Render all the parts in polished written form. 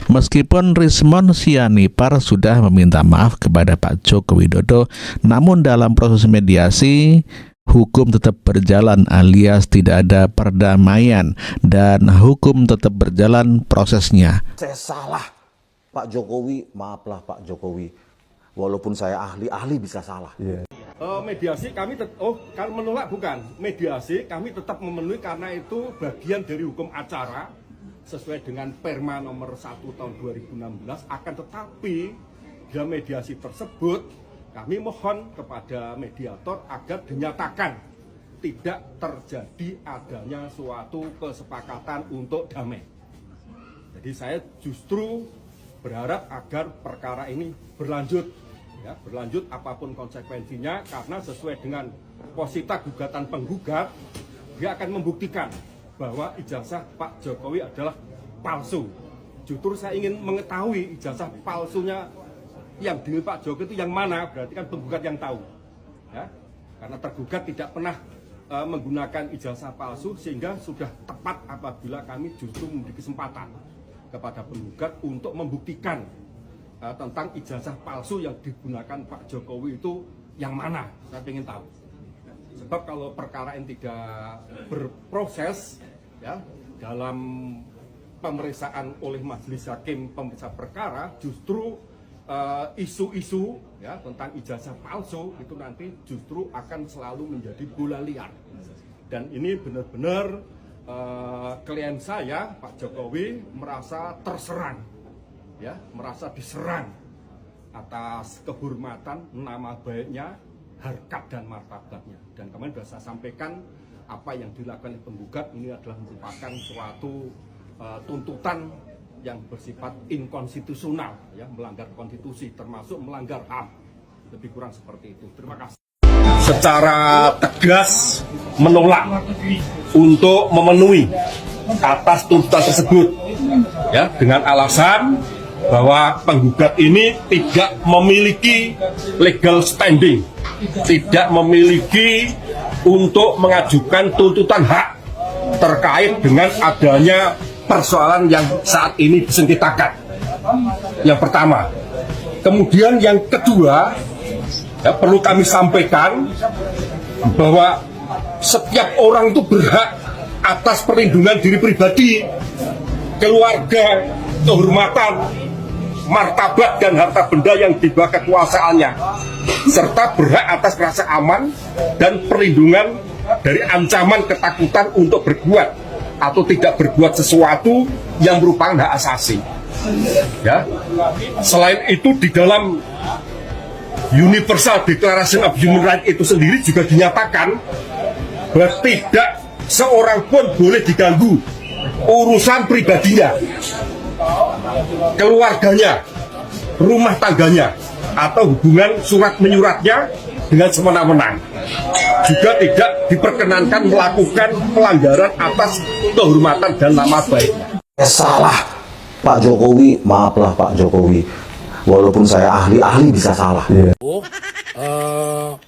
Meskipun Rismon Sianipar sudah meminta maaf kepada Pak Joko Widodo, namun dalam proses mediasi hukum tetap berjalan alias tidak ada perdamaian dan hukum tetap berjalan prosesnya. Saya salah, Pak Jokowi, maaflah Pak Jokowi. Walaupun saya ahli bisa salah. Mediasi kami kalau menolak bukan. Mediasi kami tetap memenuhi karena itu bagian dari hukum acara sesuai dengan Perma nomor 1 tahun 2016. Akan tetapi dalam mediasi tersebut kami mohon kepada mediator agar dinyatakan tidak terjadi adanya suatu kesepakatan untuk damai. Jadi saya justru berharap agar perkara ini berlanjut, ya, berlanjut apapun konsekuensinya, karena sesuai dengan posita gugatan penggugat, dia akan membuktikan bahwa ijazah Pak Jokowi adalah palsu. Justru saya ingin mengetahui ijazah palsunya yang di Pak Jokowi itu yang mana, berarti kan penggugat yang tahu, ya, karena tergugat tidak pernah menggunakan ijazah palsu, sehingga sudah tepat apabila kami justru memberi kesempatan kepada penggugat untuk membuktikan tentang ijazah palsu yang digunakan Pak Jokowi itu yang mana. Saya ingin tahu. Sebab kalau perkara ini tidak berproses, ya, dalam pemeriksaan oleh majelis hakim pemeriksa perkara, justru isu-isu, ya, tentang ijazah palsu itu nanti justru akan selalu menjadi bola liar. Dan ini benar-benar klien saya, Pak Jokowi, merasa terserang, ya, merasa diserang atas kehormatan, nama baiknya, harkat dan martabatnya. Dan kemarin sudah saya sampaikan apa yang dilakukan oleh penggugat ini adalah merupakan suatu tuntutan yang bersifat inkonstitusional, ya, melanggar konstitusi, termasuk melanggar HAM. Lebih kurang seperti itu. Terima kasih. Secara tegas menolak untuk memenuhi atas tuntutan tersebut, ya, dengan alasan bahwa penggugat ini tidak memiliki legal standing, tidak memiliki untuk mengajukan tuntutan hak terkait dengan adanya persoalan yang saat ini disengketakan. Yang pertama. Kemudian yang kedua, ya, perlu kami sampaikan bahwa setiap orang itu berhak atas perlindungan diri pribadi, keluarga, kehormatan, martabat dan harta benda yang di bawah kekuasaannya, serta berhak atas rasa aman dan perlindungan dari ancaman ketakutan untuk berbuat atau tidak berbuat sesuatu yang merupakan hak asasi. Ya. Selain itu, di dalam Universal Declaration of Human Rights itu sendiri juga dinyatakan bahwa tidak seorang pun boleh diganggu urusan pribadinya, keluarganya, rumah tangganya, atau hubungan surat menyuratnya dengan semena-mena. Juga tidak diperkenankan melakukan pelanggaran atas kehormatan dan nama baiknya. Salah, Pak Jokowi, maaflah Pak Jokowi. Walaupun saya ahli bisa salah.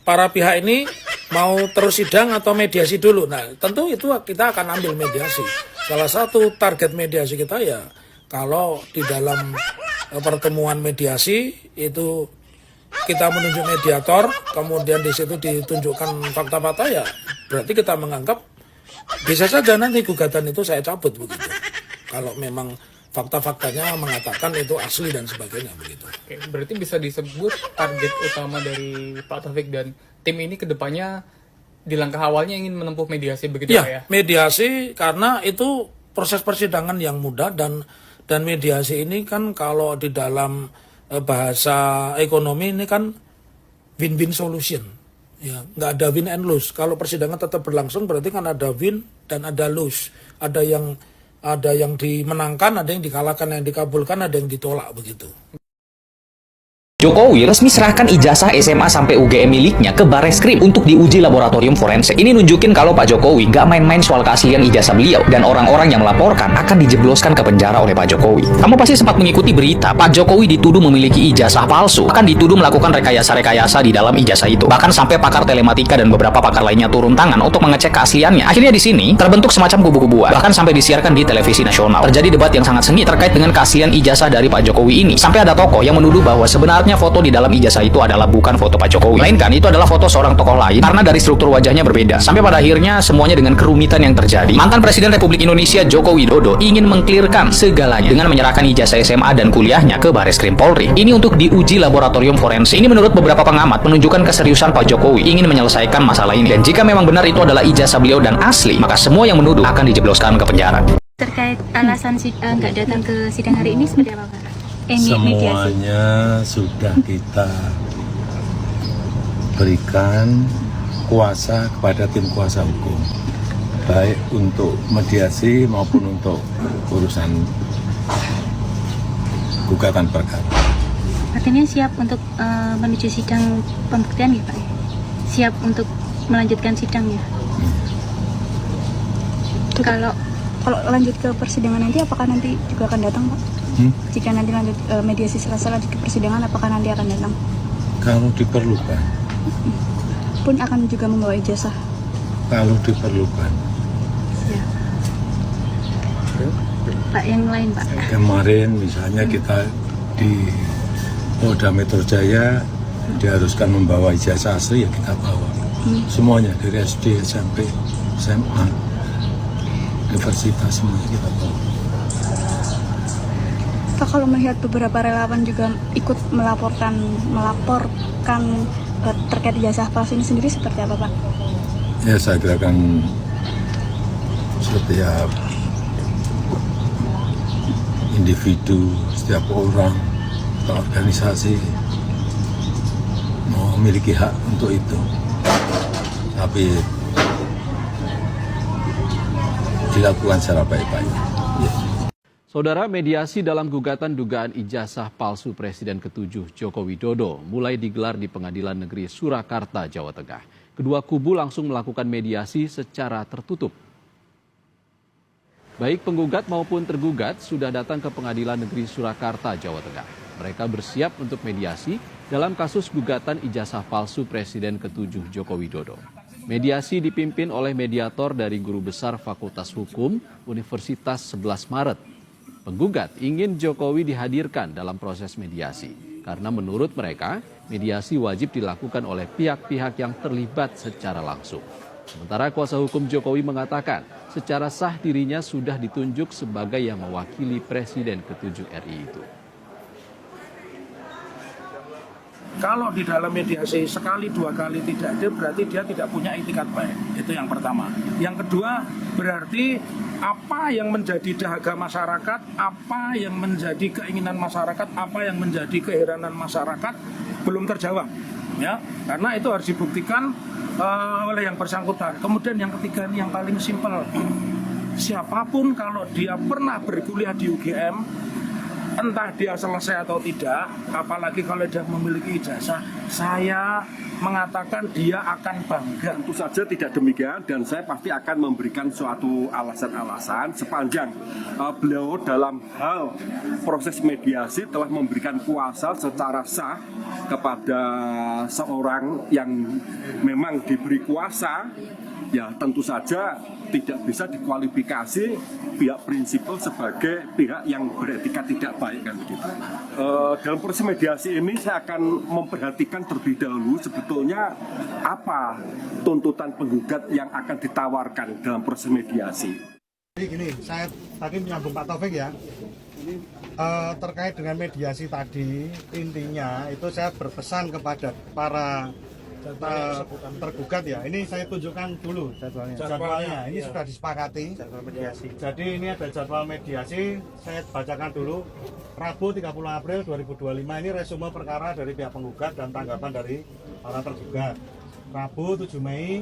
Para pihak ini mau terus sidang atau mediasi dulu. Nah, tentu itu kita akan ambil mediasi. Salah satu target mediasi kita, ya, kalau di dalam pertemuan mediasi itu kita menunjuk mediator, kemudian di situ ditunjukkan fakta-fakta, ya berarti kita menganggap bisa saja nanti gugatan itu saya cabut begitu. Kalau memang fakta-faktanya mengatakan itu asli dan sebagainya begitu. Oke, berarti bisa disebut target utama dari Pak Taufik dan tim ini ke depannya di langkah awalnya ingin menempuh mediasi begitu ya? Mediasi karena itu proses persidangan yang mudah dan mediasi ini kan kalau di dalam bahasa ekonomi ini kan win-win solution, ya, nggak ada win and lose. Kalau persidangan tetap berlangsung berarti kan ada win dan ada lose, ada yang dimenangkan, ada yang dikalahkan, yang dikabulkan, ada yang ditolak begitu. Jokowi resmi serahkan ijazah SMA sampai UGM miliknya ke Bareskrim untuk diuji laboratorium forensik. Ini nunjukin kalau Pak Jokowi nggak main-main soal keaslian ijazah beliau, dan orang-orang yang melaporkan akan dijebloskan ke penjara oleh Pak Jokowi. Kamu pasti sempat mengikuti berita Pak Jokowi dituduh memiliki ijazah palsu, akan dituduh melakukan rekayasa-rekayasa di dalam ijazah itu. Bahkan sampai pakar telematika dan beberapa pakar lainnya turun tangan untuk mengecek keasliannya. Akhirnya di sini terbentuk semacam kubu-kubuan, bahkan sampai disiarkan di televisi nasional. Terjadi debat yang sangat sengit terkait dengan keaslian ijazah dari Pak Jokowi ini. Sampai ada tokoh yang menuduh bahwa sebenarnya foto di dalam ijazah itu adalah bukan foto Pak Jokowi, melainkan itu adalah foto seorang tokoh lain karena dari struktur wajahnya berbeda. Sampai pada akhirnya semuanya dengan kerumitan yang terjadi. Mantan Presiden Republik Indonesia Joko Widodo ingin mengklirkan segalanya dengan menyerahkan ijazah SMA dan kuliahnya ke Bareskrim Polri. Ini untuk diuji laboratorium forensik. Ini menurut beberapa pengamat menunjukkan keseriusan Pak Jokowi ingin menyelesaikan masalah ini. Dan jika memang benar itu adalah ijazah beliau dan asli, maka semua yang menuduh akan dijebloskan ke penjara. Terkait alasan nggak datang ke sidang hari ini seperti apa, Pak? Semuanya sudah kita berikan kuasa kepada tim kuasa hukum, baik untuk mediasi maupun untuk urusan gugatan perkara. Artinya siap untuk menuju sidang pembuktian ya, Pak? Siap untuk melanjutkan sidang ya? Kalau lanjut ke persidangan nanti, apakah nanti juga akan datang, Pak? Jika nanti lanjut mediasi selesai lanjut ke persidangan, apakah nanti akan datang? Kalau diperlukan. Pun akan juga membawa ijazah? Kalau diperlukan. Ya. Pak, yang lain, Pak? Kemarin misalnya kita di Polda Metro Jaya diharuskan membawa ijazah asli, ya kita bawa. Semuanya dari SD, SMP, SMA, universitas, semuanya kita bawa. Pak, kalau melihat beberapa relawan juga ikut melaporkan terkait ijazah palsu ini sendiri seperti apa, Pak? Ya, saya kira kan setiap individu, setiap orang atau organisasi memiliki hak untuk itu, tapi dilakukan secara baik-baik. Ya. Saudara, mediasi dalam gugatan dugaan ijazah palsu Presiden ke-7 Joko Widodo mulai digelar di Pengadilan Negeri Surakarta, Jawa Tengah. Kedua kubu langsung melakukan mediasi secara tertutup. Baik penggugat maupun tergugat sudah datang ke Pengadilan Negeri Surakarta, Jawa Tengah. Mereka bersiap untuk mediasi dalam kasus gugatan ijazah palsu Presiden ke-7 Joko Widodo. Mediasi dipimpin oleh mediator dari Guru Besar Fakultas Hukum Universitas 11 Maret. Penggugat ingin Jokowi dihadirkan dalam proses mediasi karena menurut mereka mediasi wajib dilakukan oleh pihak-pihak yang terlibat secara langsung. Sementara kuasa hukum Jokowi mengatakan secara sah dirinya sudah ditunjuk sebagai yang mewakili Presiden ke-7 RI itu. Kalau di dalam mediasi sekali dua kali tidak ada, berarti dia tidak punya itikat baik. Itu yang pertama. Yang kedua, berarti apa yang menjadi dahaga masyarakat, apa yang menjadi keinginan masyarakat, apa yang menjadi keheranan masyarakat belum terjawab. Ya, karena itu harus dibuktikan oleh yang bersangkutan. Kemudian yang ketiga ini yang paling simpel. Siapapun kalau dia pernah berkuliah di UGM, entah dia selesai atau tidak, apalagi kalau dia memiliki ijazah, saya mengatakan dia akan bangga. Tentu saja tidak demikian, dan saya pasti akan memberikan suatu alasan-alasan sepanjang beliau dalam hal proses mediasi telah memberikan kuasa secara sah kepada seorang yang memang diberi kuasa. Ya tentu saja tidak bisa dikualifikasi pihak prinsipal sebagai pihak yang beretika tidak baik, kan begitu. Dalam proses mediasi ini saya akan memperhatikan terlebih dahulu sebetulnya apa tuntutan penggugat yang akan ditawarkan dalam proses mediasi. Jadi gini, saya tadi menyambung Pak Taufik ya. Terkait dengan mediasi tadi, intinya itu saya berpesan kepada para tergugat ya. Ini saya tunjukkan dulu jadwalnya. Ini sudah disepakati. Jadwal mediasi. Jadi ini ada jadwal mediasi. Saya bacakan dulu. Rabu 30 April 2025 ini resume perkara dari pihak penggugat dan tanggapan dari para tergugat. Rabu 7 Mei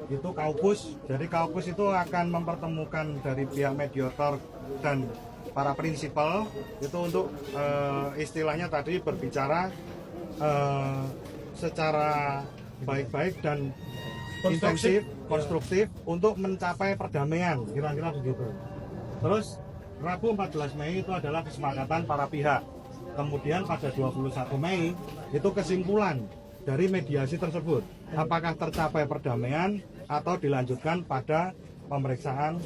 itu Kaukus. Jadi Kaukus itu akan mempertemukan dari pihak mediator dan para prinsipal itu untuk istilahnya tadi berbicara secara baik-baik dan intensif, konstruktif untuk mencapai perdamaian, kira-kira begitu. Terus Rabu 14 Mei itu adalah kesepakatan para pihak. Kemudian pada 21 Mei itu kesimpulan dari mediasi tersebut. Apakah tercapai perdamaian atau dilanjutkan pada pemeriksaan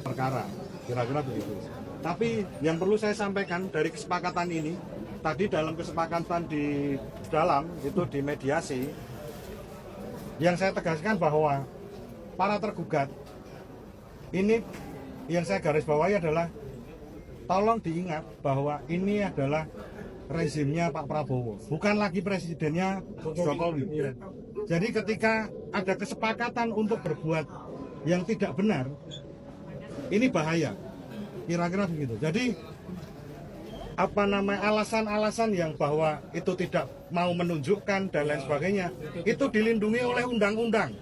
perkara. Kira-kira begitu. Tapi yang perlu saya sampaikan dari kesepakatan ini, tadi dalam kesepakatan di dalam itu di mediasi, yang saya tegaskan bahwa para tergugat ini yang saya garis bawahi adalah tolong diingat bahwa ini adalah rezimnya Pak Prabowo, bukan lagi presidennya Jokowi. Jadi ketika ada kesepakatan untuk berbuat yang tidak benar, ini bahaya. Kira-kira begitu. Jadi alasan-alasan yang bahwa itu tidak mau menunjukkan dan lain sebagainya, itu dilindungi oleh undang-undang.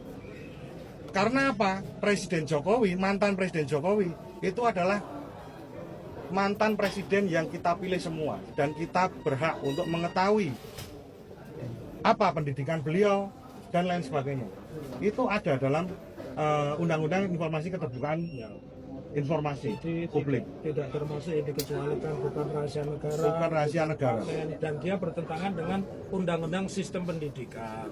Karena apa? Presiden Jokowi, mantan Presiden Jokowi, itu adalah mantan presiden yang kita pilih semua. Dan kita berhak untuk mengetahui apa pendidikan beliau dan lain sebagainya. Itu ada dalam Undang-Undang Informasi Keterbukaan Informasi Publik. Tidak termasuk yang dikecualikan, bukan rahasia negara. Bukan rahasia negara. Dan dia bertentangan dengan Undang-Undang Sistem Pendidikan.